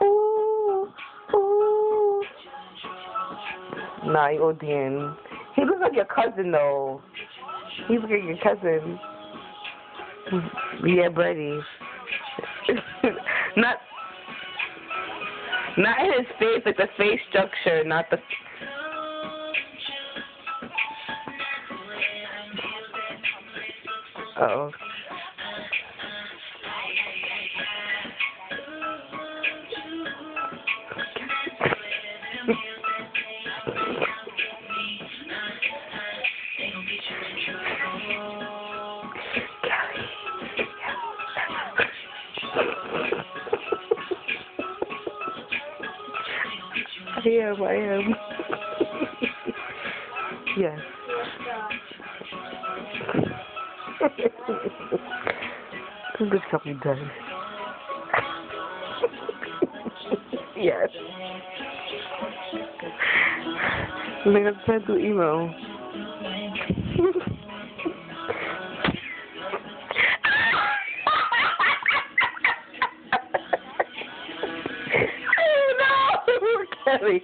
Ooh, ooh. Nah, you ODing. He looks like your cousin, though. He looks like your cousin. Yeah, Brady. not his face, like the face structure, not the. Oh. I am. Yes. This can be done. Yes. I'm gonna try to email. Oh no, Kelly.